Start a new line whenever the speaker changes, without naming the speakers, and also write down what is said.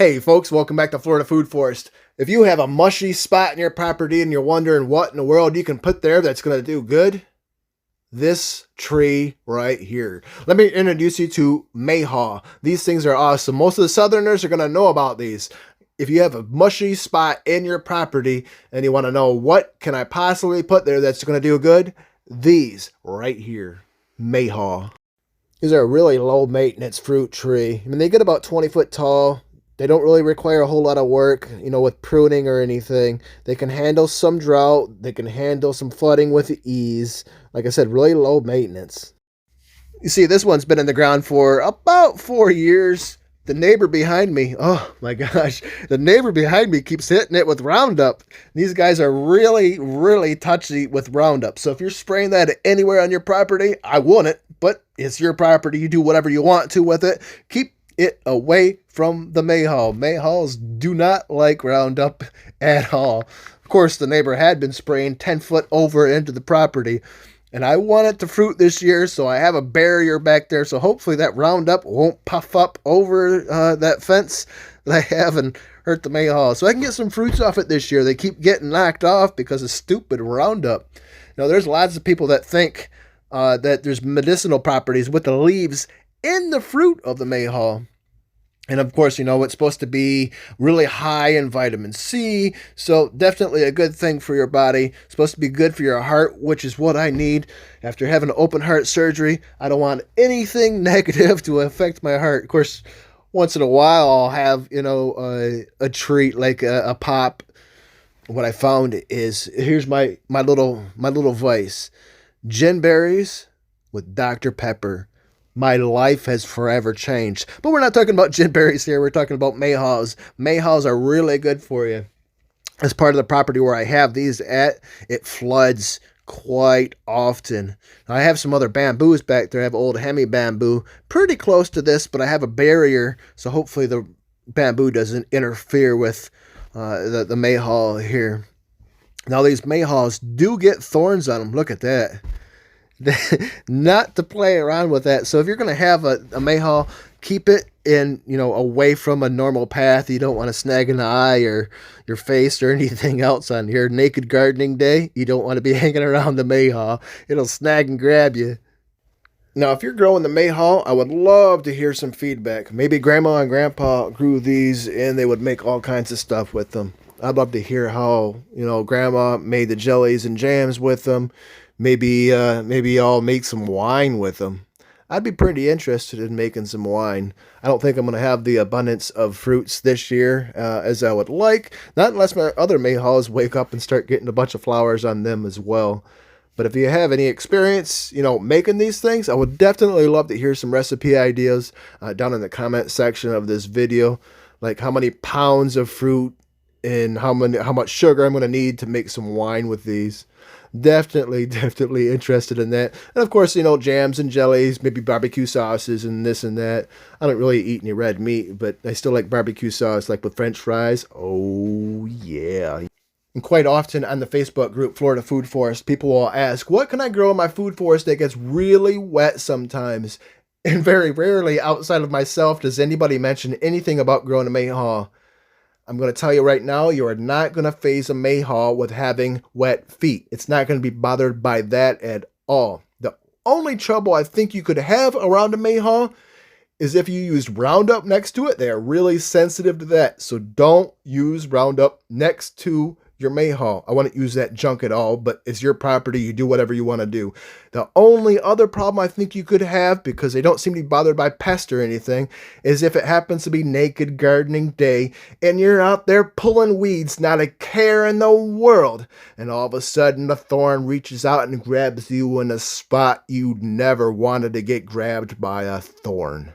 Hey folks, welcome back to Florida Food Forest. If you have a mushy spot in your property and you're wondering what in the world you can put there that's going to do good, this tree right here. Let me introduce you to Mayhaw. These things are awesome. Most of the Southerners are going to know about these. If you have a mushy spot in your property and you want to know what can I possibly put there that's going to do good, these right here, Mayhaw. These are a really low maintenance fruit tree. I mean, they get about 20 foot tall. They don't really require a whole lot of work, with pruning or anything. They can handle some drought. They can handle some flooding with ease. Like I said, really low maintenance. You see, this one's been in the ground for about 4 years. The neighbor behind me, oh my gosh, the neighbor behind me keeps hitting it with Roundup. These guys are really, really touchy with Roundup. So if you're spraying that anywhere on your property, I wouldn't, but it's your property. You do whatever you want to with it. Keep it away from the Mayhaw. Mayhaws do not like Roundup at all. Of course, the neighbor had been spraying 10 foot over into the property. And I want it to fruit this year, so I have a barrier back there. So hopefully that Roundup won't puff up over that fence that I have and hurt the Mayhaw. So I can get some fruits off it this year. They keep getting knocked off because of stupid Roundup. There's lots of people that think that there's medicinal properties with the leaves in the fruit of the Mayhaw. And of course, it's supposed to be really high in vitamin C. So definitely a good thing for your body. It's supposed to be good for your heart, which is what I need. After having open heart surgery, I don't want anything negative to affect my heart. Of course, once in a while, I'll have, a treat like a pop. What I found is, here's my little vice. Gin berries with Dr. Pepper. My life has forever changed. But we're not talking about gin berries here. We're talking about Mayhaws. Mayhaws are really good for you. As part of the property where I have these at, it floods quite often. Now, I have some other bamboos back there. I have old Hemi bamboo, pretty close to this, but I have a barrier, so hopefully the bamboo doesn't interfere with the Mayhaw here. Now, these Mayhaws do get thorns on them. Look at that. Not to play around with that. So if you're going to have a Mayhaw, keep it in, away from a normal path. You don't want to snag an eye or your face or anything else on your naked gardening day. You don't want to be hanging around the Mayhaw. It'll snag and grab you. Now, if you're growing the Mayhaw, I would love to hear some feedback. Maybe Grandma and Grandpa grew these and they would make all kinds of stuff with them. I'd love to hear how, Grandma made the jellies and jams with them. Maybe I'll make some wine with them. I'd be pretty interested in making some wine. I don't think I'm going to have the abundance of fruits this year as I would like. Not unless my other Mayhaws wake up and start getting a bunch of flowers on them as well. But if you have any experience, making these things, I would definitely love to hear some recipe ideas down in the comment section of this video. Like how many pounds of fruit and how much sugar I'm going to need to make some wine with these. Definitely interested in that. And of course, jams and jellies, maybe barbecue sauces and this and that. I don't really eat any red meat, but I still like barbecue sauce, like with French fries. Oh, yeah. And quite often on the Facebook group, Florida Food Forest, people will ask, what can I grow in my food forest that gets really wet sometimes? And very rarely outside of myself does anybody mention anything about growing a Mayhaw. I'm going to tell you right now, you are not going to phase a Mayhaw with having wet feet. It's not going to be bothered by that at all. The only trouble I think you could have around a Mayhaw is if you use Roundup next to it. They are really sensitive to that. So don't use Roundup next to your Mayhaw. I wouldn't use that junk at all, but it's your property. You do whatever you want to do. The only other problem I think you could have, because they don't seem to be bothered by pests or anything, is if it happens to be naked gardening day and you're out there pulling weeds, not a care in the world, and all of a sudden the thorn reaches out and grabs you in a spot you never wanted to get grabbed by a thorn.